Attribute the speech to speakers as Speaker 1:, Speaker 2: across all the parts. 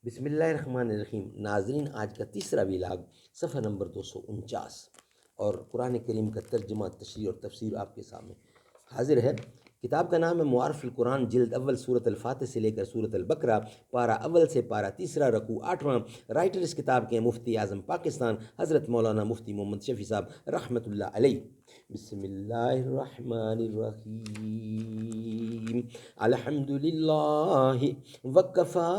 Speaker 1: بسم اللہ الرحمن الرحیم۔ ناظرین، آج کا تیسرا ویلاگ صفحہ نمبر 249 اور قرآن کریم کا ترجمہ، تشریح اور تفسیر آپ کے سامنے حاضر ہے۔ کتاب کا نام ہے معارف القرآن، جلد اول، سورۃ الفاتح سے لے کر سورۃ البقرہ، پارہ اول سے پارہ تیسرا، رکوع 8واں۔ رائٹر اس کتاب کے مفتی اعظم پاکستان حضرت مولانا مفتی محمد شفیع صاحب رحمۃ اللہ علیہ۔ بسم اللہ الرحمن الرحیم۔ الحمد للہ وکفا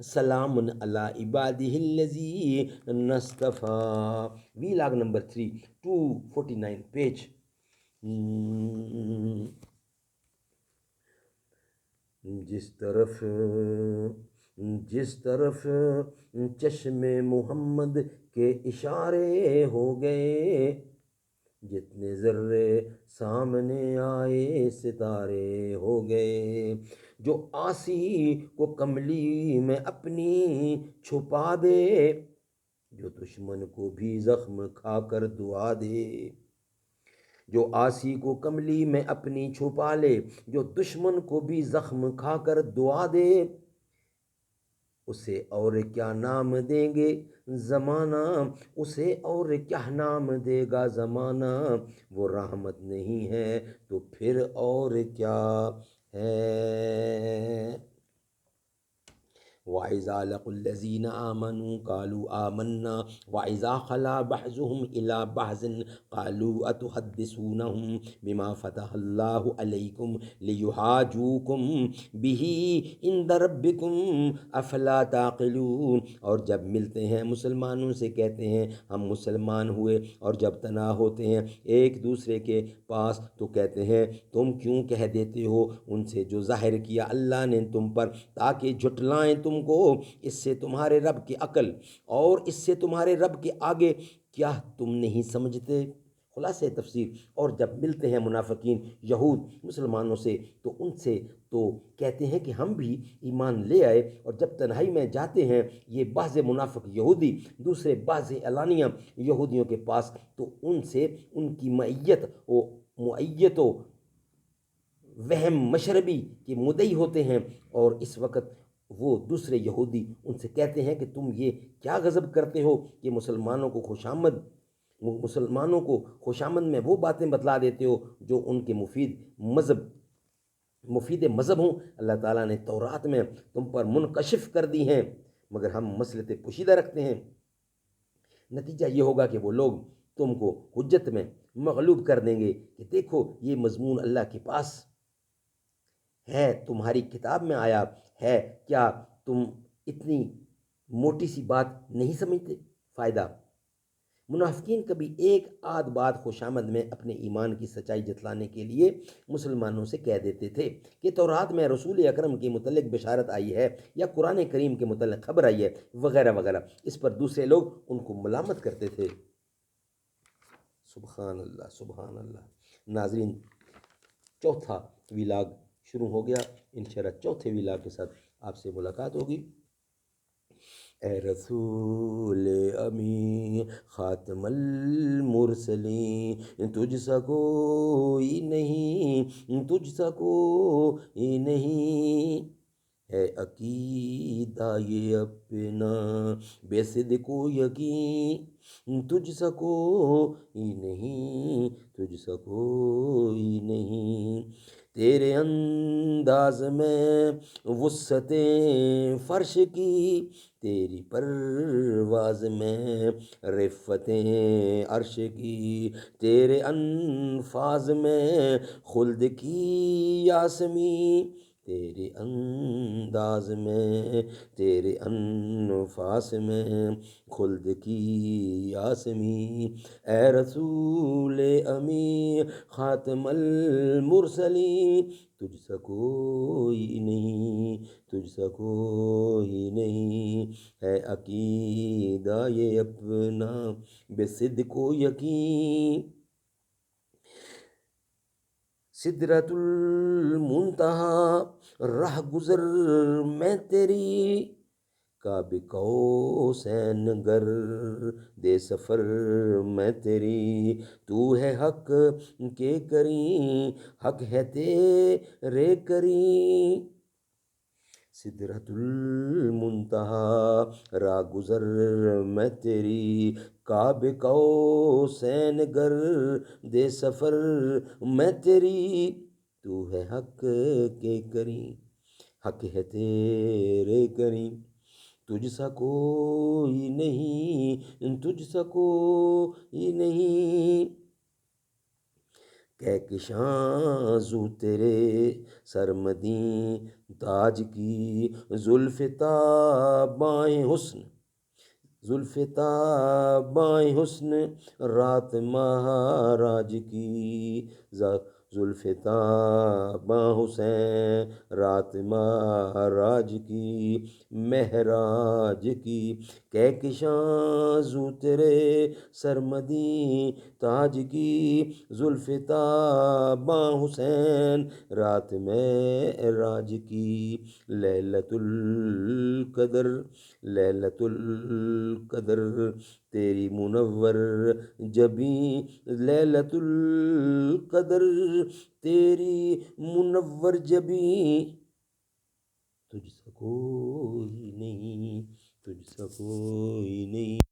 Speaker 1: سلام علی عبادہ الذین اصطفیٰ۔ Vlog number 3 249 page. جس طرف چشم محمد کے اشارے ہو گئے، جتنے ذرے سامنے آئے ستارے ہو گئے۔ جو آسی کو کملی میں اپنی چھپا دے، جو دشمن کو بھی زخم کھا کر دعا دے۔ جو آسی کو کملی میں اپنی چھپا لے، جو دشمن کو بھی زخم کھا کر دعا دے، اسے اور کیا نام دیں گے زمانہ، اسے اور کیا نام دے گا زمانہ۔ وہ رحمت نہیں ہے تو پھر اور کیا ہے۔ وَإِذَا لَقُوا الَّذِينَ آمَنُوا قَالُوا آمَنَّا وَإِذَا خَلَا بَعْضُهُمْ إِلَىٰ بَعْضٍ قَالُوا أَتُحَدِّثُونَهُمْ بِمَا فَتَحَ اللَّهُ عَلَيْكُمْ لِيُحَاجُّوكُمْ بِهِ عِندَ رَبِّكُمْ أَفَلَا تَعْقِلُونَ۔ اور جب ملتے ہیں مسلمانوں سے کہتے ہیں ہم مسلمان ہوئے، اور جب تنہا ہوتے ہیں ایک دوسرے کے پاس تو کہتے ہیں تم کیوں کہہ دیتے ہو ان سے جو ظاہر کیا اللہ نے تم پر، تاکہ جھٹلائیں تم کو۔ اس سے تمہارے رب کی عقل اور اس سے تمہارے رب کے آگے کیا تم نہیں سمجھتے۔ خلاصہ تفسیر: اور جب ملتے ہیں منافقین یہود مسلمانوں سے تو ان سے تو کہتے ہیں کہ ہم بھی ایمان لے آئے، اور جب تنہائی میں جاتے ہیں یہ بعض منافق یہودی دوسرے بعض اعلانیہ یہودیوں کے پاس، تو ان سے ان کی معیت و وہم مشربی کے مدعی ہوتے ہیں، اور اس وقت وہ دوسرے یہودی ان سے کہتے ہیں کہ تم یہ کیا غضب کرتے ہو کہ مسلمانوں کو خوشامد میں وہ باتیں بتلا دیتے ہو جو ان کے مفید مذہب ہوں۔ اللہ تعالیٰ نے تورات میں تم پر منکشف کر دی ہیں، مگر ہم مصلحت پوشیدہ رکھتے ہیں۔ نتیجہ یہ ہوگا کہ وہ لوگ تم کو حجت میں مغلوب کر دیں گے کہ دیکھو یہ مضمون اللہ کے پاس ہے، تمہاری کتاب میں آیا ہے، کیا تم اتنی موٹی سی بات نہیں سمجھتے۔ فائدہ: منافقین کبھی ایک آدھ بات خوشامد میں اپنے ایمان کی سچائی جتلانے کے لیے مسلمانوں سے کہہ دیتے تھے کہ تورات میں رسول اکرم کے متعلق بشارت آئی ہے، یا قرآن کریم کے متعلق خبر آئی ہے، وغیرہ وغیرہ۔ اس پر دوسرے لوگ ان کو ملامت کرتے تھے۔ سبحان اللہ، سبحان اللہ۔ ناظرین، چوتھا ویلاگ شروع ہو گیا۔ انشاءاللہ چوتھے ویلاگ کے ساتھ آپ سے ملاقات ہوگی۔ اے رسول امی خاتم المرسلین، تجھ سا کوئی نہیں، تجھ سا کوئی نہیں، ہے عقیدہ یہ اپنا بے صدق و یقین، تجھ سا کوئی نہیں، تجھ سا کوئی نہیں۔ تیرے انداز میں وسعت فرش کی، تیری پرواز میں رفعت عرش کی، تیرے انفاظ میں خلد کی یاسمین، تیرے انداز میں تیرے انفاس میں خلد کی یاسمین۔ اے رسول امی خاتم المرسلین، تجھ سا کوئی نہیں، تجھ سا کوئی نہیں، ہے عقیدہ یہ اپنا بے صدق و یقین۔ سدرۃ المنتہا رہ گزر میں تیری، قاب قوسین گر دے سفر میں تیری، تو ہے حق کے کریم، حق ہے تیرے کریم۔ سدرۃ المنتہا را گزر میں تیری، کعب قوسین گر دے سفر میں تیری، تو ہے حق کے کریم، حق ہے تیرے کریم، تجھ سا کوئی نہیں، تجھ سا کوئی نہیں، کہکشاں زو تیرے سرمدیں تاج کی، زلف تاباں حسن، زلف تاباں حسن رات مہاراج کی، زلف تاباں حسین رات مہاراج کی، مہراج کی، کہکشاں زو تیرے سرمدیں تاج کی، زلف تاباں حسین رات معراج کی، لیلۃ القدر، لیلۃ القدر تیری منور جبیں، لیلۃ القدر تیری منور جبیں، تجھ سا کوئی نہیں، تجھ سا کوئی نہیں۔